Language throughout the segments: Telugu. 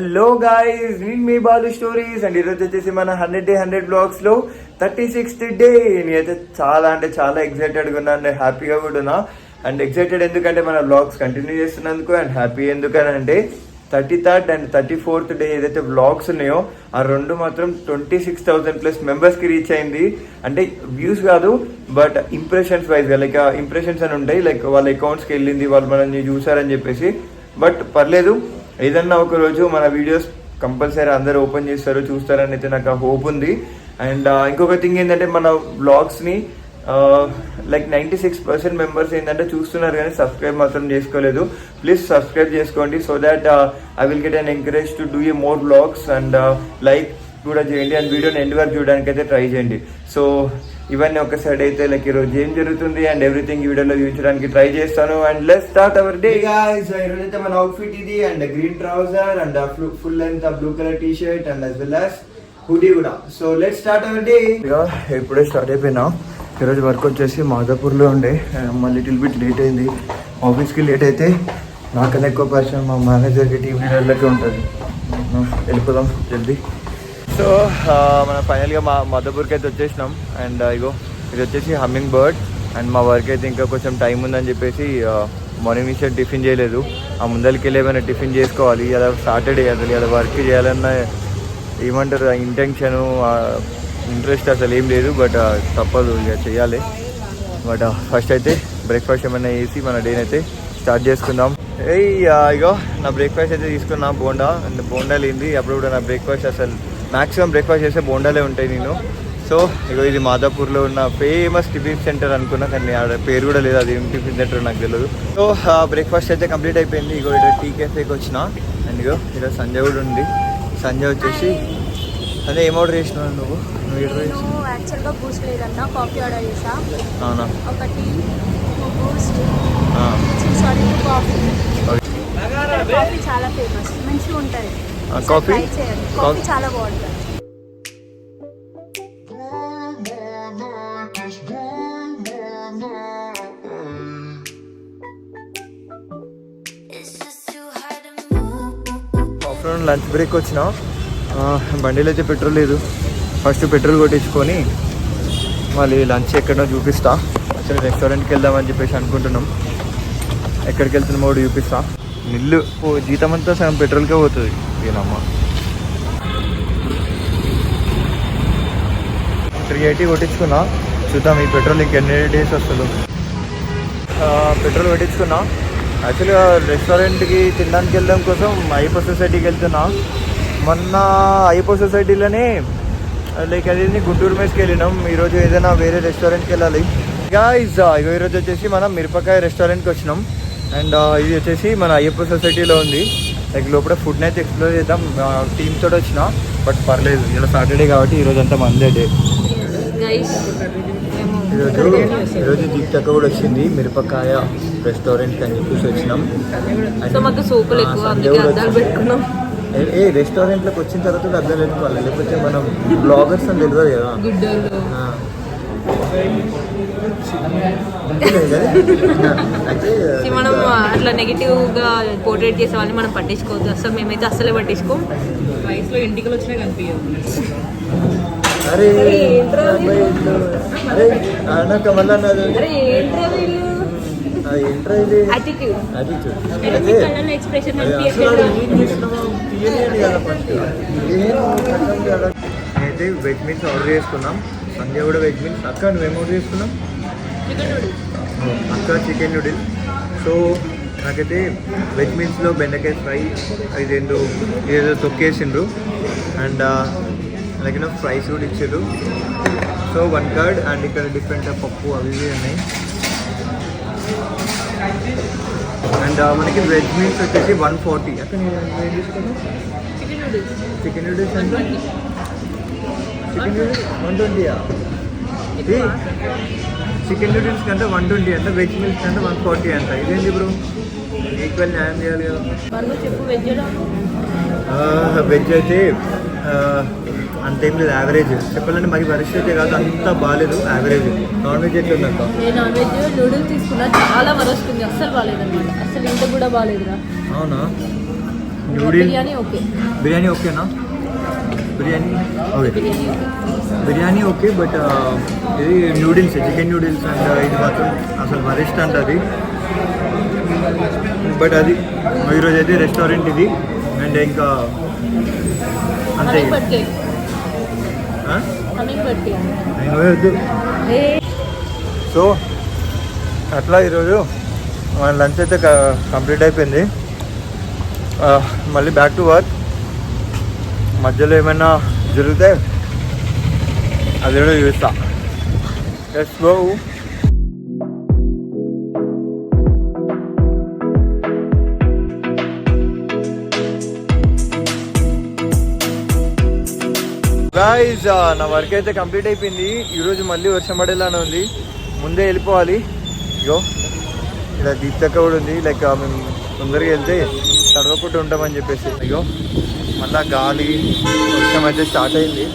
హలో గైస్, నేను మీ బాలు స్టోరీస్ అండ్ ఈరోజు వచ్చేసి మన 100 బ్లాగ్స్ లో 36th డే. నేనైతే చాలా అంటే చాలా ఎక్సైటెడ్గా ఉన్నా అండ్ హ్యాపీగా కూడా ఉన్నా. అండ్ ఎక్సైటెడ్ ఎందుకంటే మన బ్లాగ్స్ కంటిన్యూ చేస్తున్నందుకు, అండ్ హ్యాపీ ఎందుకనంటే 33rd అండ్ 34th డే ఏదైతే బ్లాగ్స్ ఉన్నాయో ఆ రెండు మాత్రం 26,000+ మెంబర్స్ కి రీచ్ అయింది. అంటే వ్యూస్ కాదు, బట్ ఇంప్రెషన్స్ వైజ్ గా, లైక్ ఇంప్రెషన్స్ అని ఉంటాయి, లైక్ వాళ్ళ అకౌంట్స్ కి వెళ్ళింది, వాళ్ళు మనల్ని చూసారని చెప్పేసి. బట్ పర్లేదు, ఏదన్నా ఒక రోజు మన వీడియోస్ కంపల్సరీ అందరూ ఓపెన్ చేస్తారు, చూస్తారని అయితే నాకు హోప్ ఉంది. అండ్ ఇంకొక థింగ్ ఏంటంటే మన బ్లాగ్స్ని లైక్ 96% మెంబర్స్ ఏంటంటే చూస్తున్నారు కానీ సబ్స్క్రైబ్ మాత్రం చేసుకోలేదు. ప్లీజ్ సబ్స్క్రైబ్ చేసుకోండి, so that I will get an encourage to do a more blogs. And like కూడా చేయండి అండ్ వీడియోని ఎండ్ వరకు చూడడానికి అయితే ట్రై చేయండి. సో ఇవన్నీ ఒక సైడ్ అయితే లైక్ ఈరోజు ఏం జరుగుతుంది అండ్ ఎవ్రీథింగ్ ఈ వీడియోలో చూపించడానికి ట్రై చేస్తాను. And let's start our day guys. ఈరోజు అయితే మన అవుట్ఫిట్ ఇది, and green trouser and full length blue colour T shirt and as well as hoodie కూడా. So let's start our day. ఇప్పుడే స్టార్ట్ అయిపోయినా. ఈరోజు వర్క్ వచ్చేసి మాదాపూర్లో ఉండే, మళ్ళీ లిటిల్ బిట్ లేట్ అయింది. ఆఫీస్కి లేట్ అయితే నాకన్నా ఎక్కువ పర్సన్ మా మేనేజర్కి, టీమ్ లీడర్లకి ఉంటుంది. వెళ్ళిపోదాం జల్దీ. సో మనం ఫైనల్గా మా మాదాపూర్కి అయితే వచ్చేసినాం. అండ్ ఇగో ఇది వచ్చేసి హమ్మింగ్ బర్డ్. అండ్ మా వర్క్ అయితే ఇంకా కొంచెం టైం ఉందని చెప్పేసి మార్నింగ్ నుంచి టిఫిన్ చేయలేదు. ఆ ముందరికి వెళ్ళి ఏమైనా టిఫిన్ చేసుకోవాలి. అలా సాటర్డే అసలు అలా వర్క్ చేయాలన్న ఏమంటారు ఇంటెన్షను, ఇంట్రెస్ట్ అసలు ఏం లేదు. బట్ తప్పదు, ఇక చేయాలి. బట్ ఫస్ట్ అయితే బ్రేక్ఫాస్ట్ ఏమైనా వేసి మన డేని అయితే స్టార్ట్ చేసుకుందాం. ఇగో నా బ్రేక్ఫాస్ట్ అయితే తీసుకున్నా బోండా. అండ్ బోండా లేనిది అప్పుడు కూడా నా బ్రేక్ఫాస్ట్ అసలు మ్యాక్సిమం బ్రేక్ఫాస్ట్ చేస్తే బోండాలే ఉంటాయి నేను. సో ఇగో ఇది మాదాపూర్లో ఉన్న ఫేమస్ టిఫిన్ సెంటర్ అనుకున్నా, కానీ ఆడ పేరు కూడా లేదు, అది టిఫిన్ సెంటర్ నాకు తెలియదు. సో బ్రేక్ఫాస్ట్ అయితే కంప్లీట్ అయిపోయింది. ఇగో ఇక్కడ టీ కేఫేకి వచ్చిన. అండ్ ఇగో ఇక్కడ సంజయ్ కూడా ఉంది. సంజయ్ వచ్చేసి అదే ఏం ఆర్డర్ చేసినావు నువ్వు? యాక్చువల్గా బూస్ట్ లేదన్నా, కాఫీ ఆర్డర్ చేసా. అవునా? ఒకటి బూస్ట్, కాఫీ చాలా ఫేమస్, మంచిగా ఉంటుంది. కాఫీ కాఫీ చాలా బాగుంటుంది. ఆఫ్టర్నూన్ లంచ్ బ్రేక్ వచ్చిన. బండిలో అయితే పెట్రోల్ లేదు. ఫస్ట్ పెట్రోల్ కొట్టించుకొని మళ్ళీ లంచ్ ఎక్కడో చూపిస్తా. అసలు రెస్టారెంట్కి వెళ్దామని చెప్పేసి అనుకుంటున్నాం. ఎక్కడికి వెళ్తున్నామో కూడా చూపిస్తా. నిల్లు జీతం అంతా సగం పెట్రోల్కే పోతుంది. ఏనమ్మా 380 కొట్టించుకున్నా. చూద్దాం ఈ పెట్రోల్ ఇంకెన్ని డేస్ వస్తుందో. పెట్రోల్ కొట్టించుకున్నా. యాక్చువల్గా రెస్టారెంట్కి తినడానికి వెళ్ళడం కోసం అయ్యప్ప సొసైటీకి వెళ్తున్నా. మొన్న అయ్యప్ప సొసైటీలోనే లైక్ అది గుంటూరు మేస్కి వెళ్ళినాం. ఈరోజు ఏదైనా వేరే రెస్టారెంట్కి వెళ్ళాలి. గైస్ ఈరోజు వచ్చేసి మనం మిరపకాయ రెస్టారెంట్కి వచ్చినాం. అండ్ ఇది వచ్చేసి మన అయ్యప్ప సొసైటీలో ఉంది. లైక్ లోపల ఫుడ్ని అయితే ఎక్స్ప్లోర్ చేద్దాం. టీమ్ తోటి వచ్చిన, బట్ పర్లేదు, ఇలా సాటర్డే కాబట్టి ఈరోజు అంతా మందే డే. ఈరోజు దీప్తక్క కూడా వచ్చింది మిరపకాయ రెస్టారెంట్కి అని చెప్పేసి వచ్చినాం. ఏ రెస్టారెంట్లోకి వచ్చిన తర్వాత అర్థం పెట్టుకోవాలి, లేకపోతే మనం బ్లాగర్స్ అని తెలియదు కదా. మనం అట్లా నెగిటివ్ గా పోర్ట్రేట్ చేసే వాళ్ళని మనం పట్టించుకోవద్దు. అసలు మేమైతే అసలే పట్టించుకోం. వయసులో ఇంటికి వచ్చినా కనిపించదు. అరే అరే మళ్ళీ అయితే వెజ్ మీల్స్ ఆర్డర్ చేసుకున్నాం. సంజయ్ కూడా వెజ్ మీల్స్. అక్క నువ్వేం ఆర్డర్ చేసుకున్నాం? అక్క చికెన్ నూడిల్స్. సో నాకైతే వెజ్ మీల్స్లో బెండకాయ ఫ్రై, ఏదో తొక్కేసిండ్రు. అండ్ లైక్ ఫ్రైస్ కూడా ఇచ్చారు. సో 1 కర్డ్ అండ్ ఇక్కడ డిఫరెంట్ పప్పు అవి ఉన్నాయి. అండ్ మనకి వెజ్ మీల్స్ వచ్చేసి 140. అక్కడ నేను ఏం తీసుకున్నాను? చికెన్ నూడిల్స్ అంటే చికెన్ నూడిల్స్ 120. చికెన్ నూడిల్స్ కంటే 120 అంట, వెజ్ మీల్స్ కంటే 140 అంట. ఇదేంటి బ్రో, ఈక్వల్ న్యాయం చేయాలి కదా. వెజ్ అయితే అంతేం లేదు, యావరేజ్ చెప్పాలంటే మరి పరిస్థితి కాదు, అంత బాగాలేదు, యావరేజ్. నాన్ వెజ్ ఎట్లా ఉందంట? నేను నాన్ వెజ్ నూడిల్స్ తీసుకున్నా, చాలా వరస్ట్ ఉంది, అస్సలు బాగాలేదు అనమాట. అసలు ఇంత కూడా బాగాలేదురా. అవునా? Noodle biryani okay. బిర్యానీ ఓకేనా? Biryani okay, biryani okay. Biryani okay, but ఇది నూడిల్స్, చికెన్ నూడిల్స్ అండ్ ఇది మాత్రం అసలు వరిష్ట అంటది. బట్ అది ఈరోజు అయితే రెస్టారెంట్ ఇది అండ్ ఇంకా అంతే. Humming bird cake. ఆ? Humming bird cake. నేను వద్దు. సో అట్లా ఈరోజు మన లంచ్ అయితే కంప్లీట్ అయిపోయింది. మళ్ళీ బ్యాక్ టు వర్క్. మధ్యలో ఏమైనా జరిగితే అది కూడా చూస్తా. Let's go. గైస్ నా వర్క్ అయితే కంప్లీట్ అయిపోయింది. ఈరోజు మళ్ళీ వర్షం పడేలానే ఉంది. ముందే వెళ్ళిపోవాలి. ఇగో ఇలా దీప్తక్క కూడా ఉంది. లైక్ మేము తొందరగా వెళ్తే తడవకుండా ఉంటామని చెప్పేసి. అయ్యో మళ్ళా గాలి వర్షం అయితే స్టార్ట్ అయింది.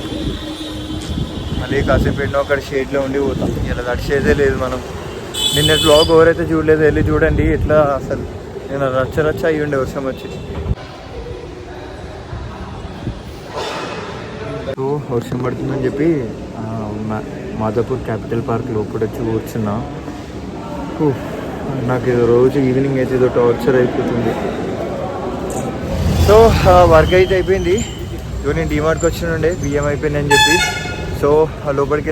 మళ్ళీ కాసేపు ఎన్నో అక్కడ షేడ్లో ఉండి పోతాం. ఇలా తడిచేదే లేదు మనం. నిన్న బ్లాగ్ ఎవరైతే చూడలేదు వెళ్ళి చూడండి. ఎట్లా అసలు నేను రచ్చ అయ్యి ఉండే వర్షం వచ్చి. సో వర్షం పడుతుందని చెప్పి మాదాపూర్ క్యాపిటల్ పార్క్ లోపల వచ్చి కూర్చున్నా. నాకు ఏదో రోజు ఈవినింగ్ అయితే ఏదో టార్చర్ అయిపోతుంది. సో వర్క్ అయితే అయిపోయింది. ఇదో నేను డిమార్ట్కి వచ్చినుండే బియ్యం అయిపోయిందని చెప్పి. సో లోపలికి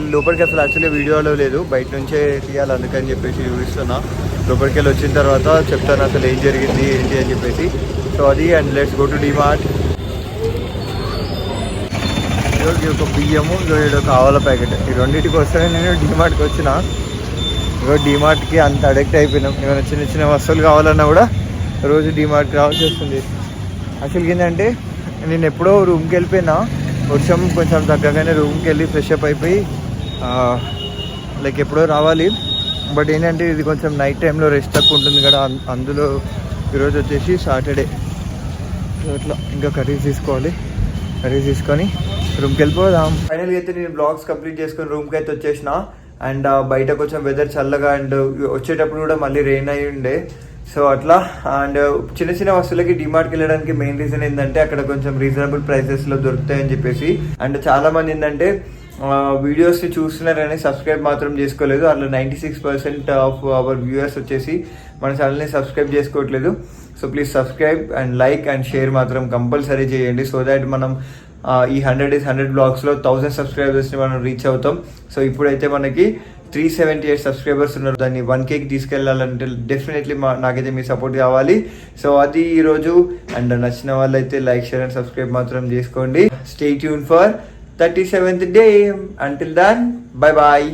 అసలు యాక్చువల్లీ వీడియోలో లేదు, బయట నుంచే తీయాలి, అందుకని చెప్పేసి చూపిస్తున్నా. లోపలికి వెళ్ళి వచ్చిన తర్వాత చెప్తాను అసలు ఏం జరిగింది ఏంటి అని చెప్పేసి. సో అది and let's go to DMart. ఒక బియ్యము ఇదో కావాల ప్యాకెట్, ఈ రెండింటికి వస్తానే నేను డిమార్ట్కి వచ్చిన. ఇగో డిమార్ట్కి అంత అడిక్ట్ అయిపోయినాం. ఏమైనా చిన్న చిన్న వస్తువులు కావాలన్నా కూడా రోజు డిమార్ట్కి రావాల్సి వస్తుంది. అసలు ఏంటంటే నేను ఎప్పుడో రూమ్కి వెళ్ళిపోయినా, వర్షం కొంచెం తగ్గగానే రూమ్కి వెళ్ళి ఫ్రెష్ అప్ అయిపోయి లైక్ ఎప్పుడో రావాలి. బట్ ఏంటంటే ఇది కొంచెం నైట్ టైంలో రెస్ట్ తక్కువ ఉంటుంది కదా, అందులో ఈరోజు వచ్చేసి సాటర్డే. సో అట్లా ఇంకా కర్రీస్ తీసుకోవాలి. కర్రీస్ తీసుకొని రూమ్కి వెళ్ళిపోదాం. ఫైనల్గా అయితే నేను బ్లాగ్స్ కంప్లీట్ చేసుకొని రూమ్కి అయితే వచ్చేసిన. అండ్ బయట కొంచెం వెదర్ చల్లగా అండ్ వచ్చేటప్పుడు కూడా మళ్ళీ రెయిన్ అయ్యి ఉండే. సో అట్లా అండ్ చిన్న చిన్న వస్తువులకి డిమార్ట్కి వెళ్ళడానికి మెయిన్ రీజన్ ఏంటంటే అక్కడ కొంచెం రీజనబుల్ ప్రైసెస్లో దొరుకుతాయని చెప్పేసి. అండ్ చాలా మంది ఏంటంటే వీడియోస్ని చూస్తున్నారని సబ్స్క్రైబ్ మాత్రం చేసుకోలేదు. అట్లా 96% ఆఫ్ అవర్ వ్యూయర్స్ వచ్చేసి మన ఛానల్ని సబ్స్క్రైబ్ చేసుకోవట్లేదు. So please subscribe and like and share మాత్రం కంపల్సరీ చేయండి. సో దాట్ మనం ఈ 100 బ్లాగ్స్లో 1000 సబ్స్క్రైబర్స్ని మనం రీచ్ అవుతాం. సో ఇప్పుడైతే మనకి 378 సబ్స్క్రైబర్స్ ఉన్నారు. దాన్ని 1Kకి తీసుకెళ్ళాలంటే డెఫినెట్లీ నాకైతే మీ సపోర్ట్ కావాలి. సో అది ఈరోజు. అండ్ నచ్చిన వాళ్ళైతే లైక్ షేర్ అండ్ సబ్స్క్రైబ్ మాత్రం చేసుకోండి. Stay tune for 37th day. Until then bye bye.